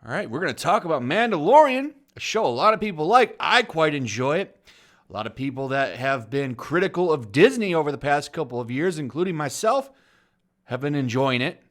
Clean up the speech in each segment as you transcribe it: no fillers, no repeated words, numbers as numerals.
All right, we're going to talk about Mandalorian, a show a lot of people like. I quite enjoy it. A lot of people that have been critical of Disney over the past couple of years, including myself, have been enjoying it.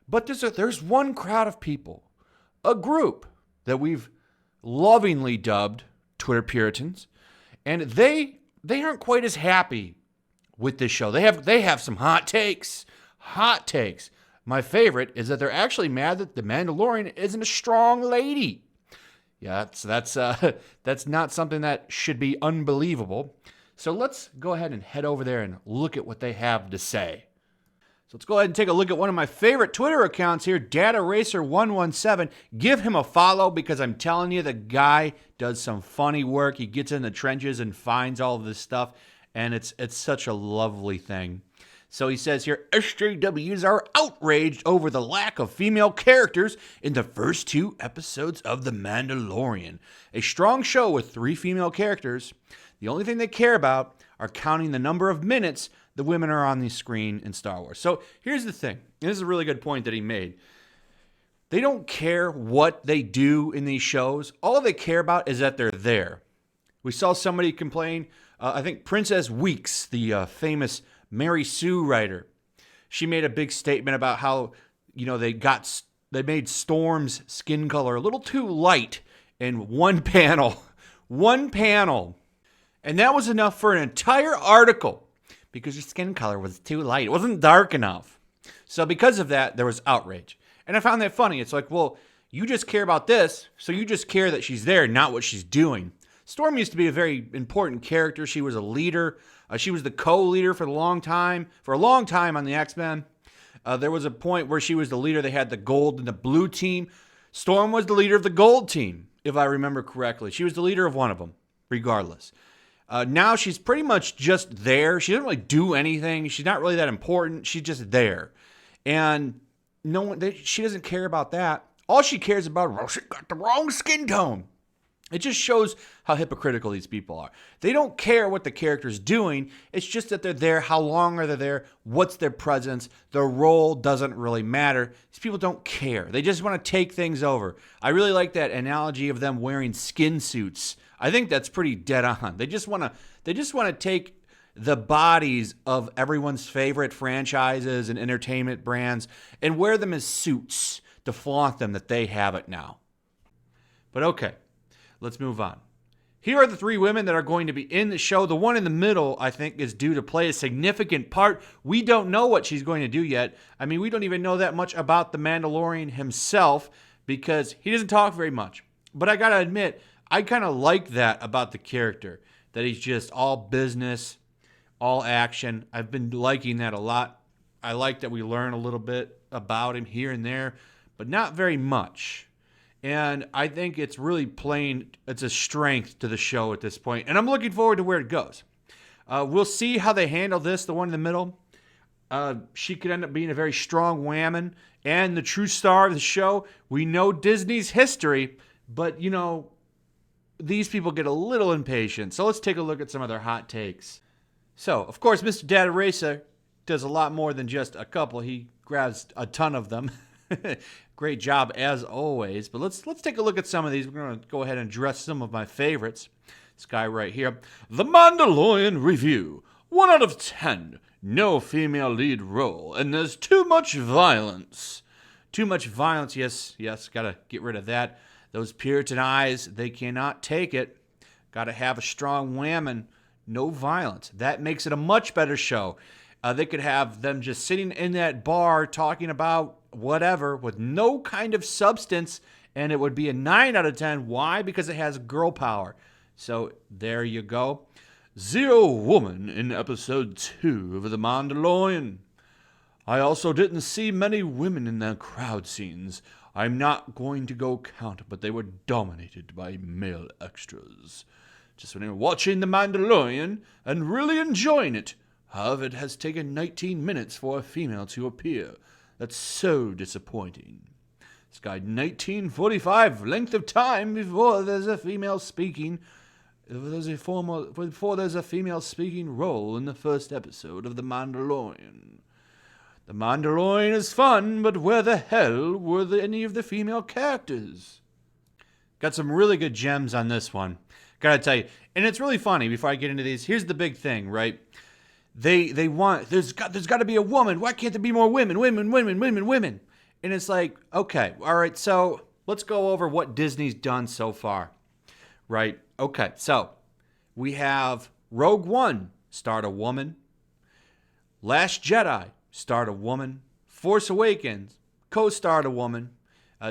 But there's one crowd of people, a group that we've lovingly dubbed Twitter Puritans, and they aren't quite as happy with this show. They have some hot takes. Hot takes. My favorite is that they're actually mad that the Mandalorian isn't a strong lady. Yeah, that's not something that should be unbelievable. So let's go ahead and head over there and look at what they have to say. So let's go ahead and take a look at one of my favorite Twitter accounts here, DataRacer117. Give him a follow because I'm telling you, the guy does some funny work. He gets in the trenches and finds all of this stuff, and it's such a lovely thing. So he says here, SJWs are outraged over the lack of female characters in the first 2 episodes of The Mandalorian. A strong show with 3 female characters. The only thing they care about are counting the number of minutes the women are on the screen in Star Wars. So here's the thing. And this is a really good point that he made. They don't care what they do in these shows. All they care about is that they're there. We saw somebody complain, I think Princess Weeks, the famous Mary Sue writer. She made a big statement about how, they made Storm's skin color a little too light in one panel. One panel. And that was enough for an entire article because your skin color was too light. It wasn't dark enough. So because of that, there was outrage. And I found that funny. It's like, well, you just care about this, so you just care that she's there, not what she's doing. Storm used to be a very important character. She was a leader. She was the co-leader for a long time on the X-Men. There was a point where she was the leader. They had the gold and the blue team. Storm was the leader of the gold team, if I remember correctly. She was the leader of one of them, regardless. Now she's pretty much just there. She doesn't really do anything. She's not really that important. She's just there. And she doesn't care about that. All she cares about, well, she got the wrong skin tone. It just shows how hypocritical these people are. They don't care what the character's doing. It's just that they're there. How long are they there? What's their presence? Their role doesn't really matter. These people don't care. They just want to take things over. I really like that analogy of them wearing skin suits. I think that's pretty dead on. They just want to take the bodies of everyone's favorite franchises and entertainment brands and wear them as suits to flaunt them that they have it now. But okay. Let's move on. Here are the 3 women that are going to be in the show. The one in the middle, I think, is due to play a significant part. We don't know what she's going to do yet. I mean, we don't even know that much about the Mandalorian himself because he doesn't talk very much. But I gotta admit, I kind of like that about the character, that he's just all business, all action. I've been liking that a lot. I like that we learn a little bit about him here and there, but not very much. And I think it's really it's a strength to the show at this point. And I'm looking forward to where it goes. We'll see how they handle this, the one in the middle. She could end up being a very strong woman and the true star of the show. We know Disney's history, but, these people get a little impatient. So let's take a look at some of their hot takes. So, of course, Mr. Data Racer does a lot more than just a couple. He grabs a ton of them. Great job as always. But let's take a look at some of these. We're going to go ahead and address some of my favorites. This guy right here. The Mandalorian Review. 1 out of 10. No female lead role. And there's too much violence. Too much violence. Yes. Gotta get rid of that. Those Puritan eyes, they cannot take it. Gotta have a strong woman. No violence. That makes it a much better show. They could have them just sitting in that bar talking about whatever with no kind of substance, and it would be a 9 out of 10. Why? Because it has girl power. So there you go. 0 woman in episode 2 of The Mandalorian. I also didn't see many women in the crowd scenes. I'm not going to go count, but they were dominated by male extras. Just when you're watching The Mandalorian and really enjoying it, however, it has taken 19 minutes for a female to appear. That's so disappointing. This guy, 1945 length of time before there's a female speaking. Before there's a female speaking role in the first episode of The Mandalorian. The Mandalorian is fun, but where the hell were any of the female characters? Got some really good gems on this one. Gotta tell you. And it's really funny, before I get into these, here's the big thing, right? They want, there's got to be a woman. Why can't there be more women? Women. And it's like, okay, all right, so let's go over what Disney's done so far, right? Okay, so we have Rogue One, starred a woman. Last Jedi, starred a woman. Force Awakens, co-starred a woman.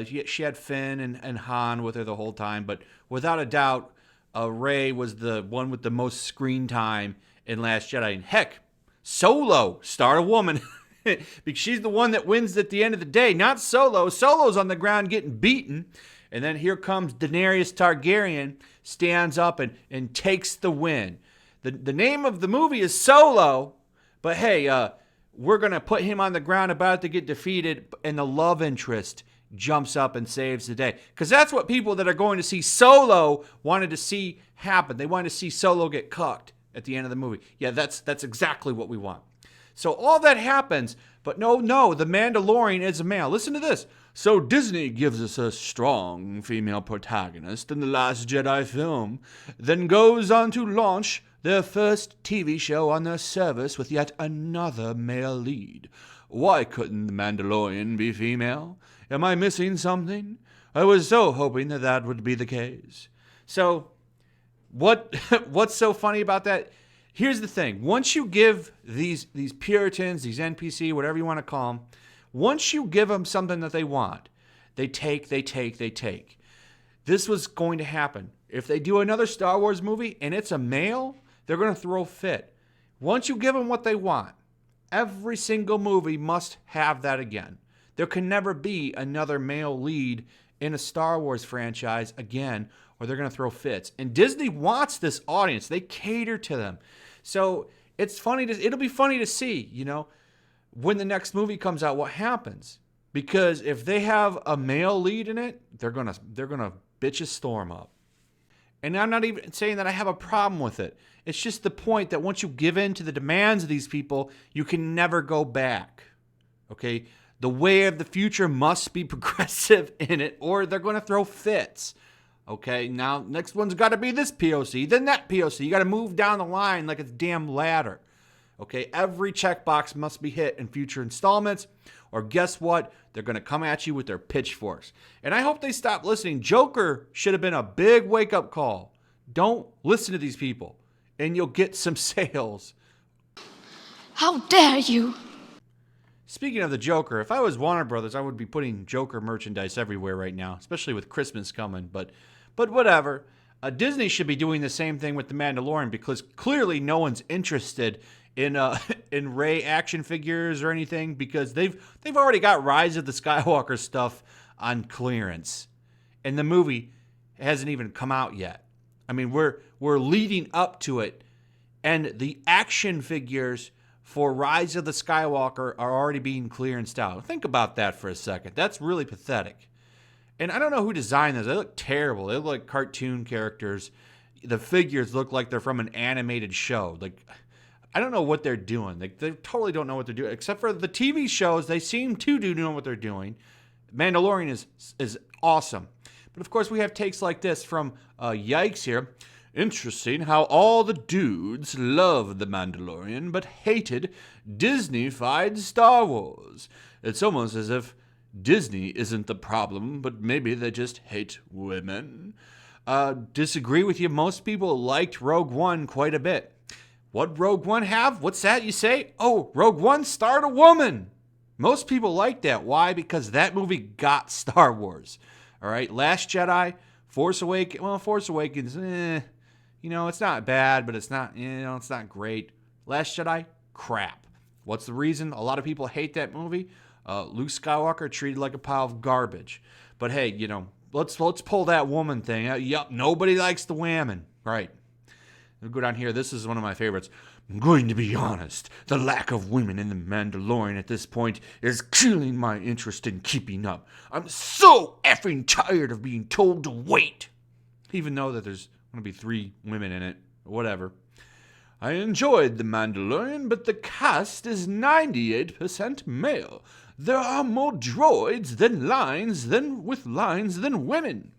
She had Finn and Han with her the whole time, but without a doubt, Rey was the one with the most screen time in Last Jedi. And heck, Solo starred a woman because she's the one that wins at the end of the day, not Solo. Solo's on the ground getting beaten. And then here comes Daenerys Targaryen, stands up and takes the win. The name of the movie is Solo, but hey, we're going to put him on the ground about to get defeated, and the love interest jumps up and saves the day. Because that's what people that are going to see Solo wanted to see happen. They wanted to see Solo get cucked at the end of the movie. Yeah, that's exactly what we want. So all that happens, but no, the Mandalorian is a male. Listen to this. So Disney gives us a strong female protagonist in The Last Jedi film, then goes on to launch their first TV show on their service with yet another male lead. Why couldn't the Mandalorian be female? Am I missing something? I was so hoping that would be the case. So, what's so funny about that? Here's the thing. Once you give these Puritans, these NPC, whatever you want to call them, once you give them something that they want, they take. This was going to happen. If they do another Star Wars movie and it's a male, they're going to throw a fit. Once you give them what they want, every single movie must have that again. There can never be another male lead in a Star Wars franchise again, or they're going to throw fits. And Disney wants this audience. They cater to them. So it's funny. It'll be funny to see, when the next movie comes out, what happens. Because if they have a male lead in it, they're gonna bitch a storm up. And I'm not even saying that I have a problem with it. It's just the point that once you give in to the demands of these people, you can never go back. Okay? The way of the future must be progressive in it, or they're going to throw fits. Okay? Now, next one's got to be this POC, then that POC. You got to move down the line like it's a damn ladder. Okay? Every checkbox must be hit in future installments, or guess what? They're going to come at you with their pitchforks. And I hope they stop listening. Joker should have been a big wake-up call. Don't listen to these people, and you'll get some sales. How dare you! Speaking of the Joker, if I was Warner Brothers, I would be putting Joker merchandise everywhere right now, especially with Christmas coming. But whatever. Disney should be doing the same thing with The Mandalorian, because clearly no one's interested in Rey action figures or anything, because they've already got Rise of the Skywalker stuff on clearance, and the movie hasn't even come out yet. I mean, we're leading up to it, and the action figures for Rise of the Skywalker are already being clearanced out. Think about that for a second. That's really pathetic. And I don't know who designed those. They look terrible. They look like cartoon characters. The figures look like they're from an animated show. Like, I don't know what they're doing. They totally don't know what they're doing. Except for the TV shows, they seem to know what they're doing. Mandalorian is awesome. But of course, we have takes like this from Yikes here. Interesting how all the dudes loved The Mandalorian but hated Disney-fied Star Wars. It's almost as if Disney isn't the problem, but maybe they just hate women. Disagree with you. Most people liked Rogue One quite a bit. What Rogue One have? What's that you say? Oh, Rogue One starred a woman. Most people like that. Why? Because that movie got Star Wars. All right, Last Jedi, Force Awakens. Well, Force Awakens, it's not bad, but it's not, it's not great. Last Jedi, crap. What's the reason? A lot of people hate that movie. Luke Skywalker treated like a pile of garbage. But hey, let's pull that woman thing. Yup, nobody likes the women. Right. We'll go down here. This is one of my favorites. I'm going to be honest. The lack of women in The Mandalorian at this point is killing my interest in keeping up. I'm so effing tired of being told to wait. Even though that there's going to be 3 women in it. Whatever. I enjoyed The Mandalorian, but the cast is 98% male. There are more droids than lines than women.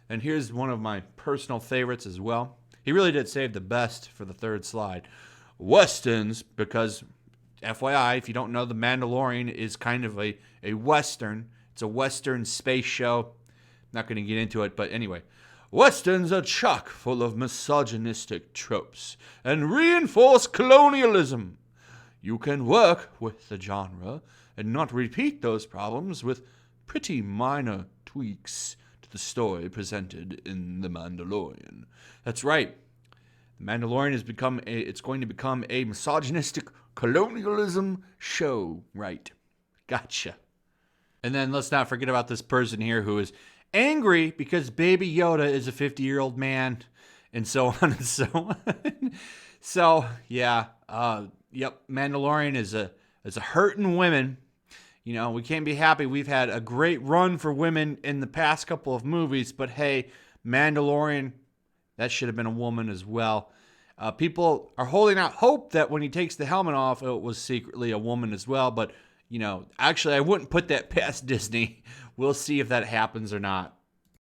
And here's one of my personal favorites as well. He really did save the best for the third slide. Westerns, because FYI, if you don't know, The Mandalorian is kind of a Western. It's a Western space show. Not going to get into it, but anyway. Westerns are chock full of misogynistic tropes and reinforce colonialism. You can work with the genre and not repeat those problems with pretty minor tweaks to the story presented in The Mandalorian. That's right. The Mandalorian it's going to become a misogynistic colonialism show. Right. Gotcha. And then let's not forget about this person here who is angry because Baby Yoda is a 50-year-old man, and so on and so on. So, yeah. Yep, Mandalorian is a hurting women. You know, we can't be happy. We've had a great run for women in the past couple of movies, but hey, Mandalorian, that should have been a woman as well. People are holding out hope that when he takes the helmet off, it was secretly a woman as well, but you know, actually, I wouldn't put that past Disney. We'll see if that happens or not.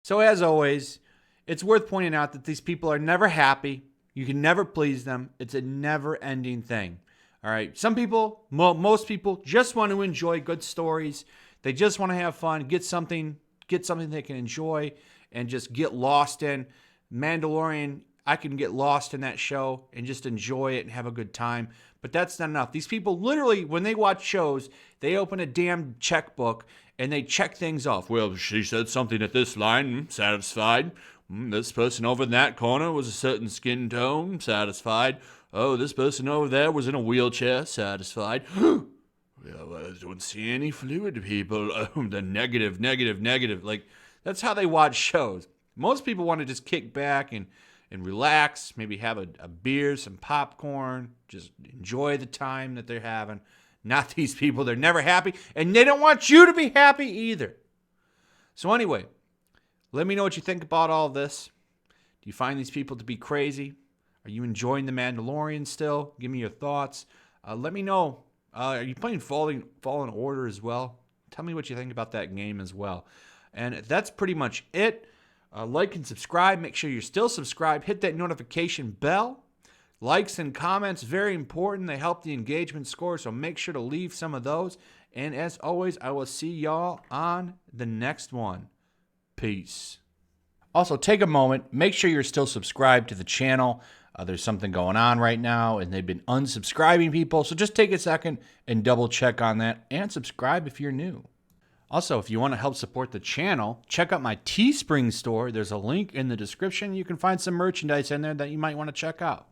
So as always, it's worth pointing out that these people are never happy. You can never please them. It's a never-ending thing. All right. Some people, most people, just want to enjoy good stories. They just want to have fun, get something they can enjoy, and just get lost in. Mandalorian, I can get lost in that show and just enjoy it and have a good time. But that's not enough. These people literally, when they watch shows, they open a damn checkbook and they check things off. Well, she said something at this line, satisfied. This person over in that corner was a certain skin tone, satisfied. Oh, this person over there was in a wheelchair, satisfied. Well, I don't see any fluid people. Oh, the negative. Like, that's how they watch shows. Most people want to just kick back and relax, maybe have a beer, some popcorn, just enjoy the time that they're having. Not these people. They're never happy, and they don't want you to be happy either. So anyway, let me know what you think about all this. Do you find these people to be crazy? Are you enjoying The Mandalorian still? Give me your thoughts. Let me know. Are you playing Fallen Order as well? Tell me what you think about that game as well. And that's pretty much it. Like and subscribe. Make sure you're still subscribed. Hit that notification bell. Likes and comments, very important. They help the engagement score, so make sure to leave some of those. And as always, I will see y'all on the next one. Peace. Also, take a moment. Make sure you're still subscribed to the channel. There's something going on right now, and they've been unsubscribing people. So just take a second and double check on that, and subscribe if you're new. Also, if you want to help support the channel, check out my Teespring store. There's a link in the description. You can find some merchandise in there that you might want to check out.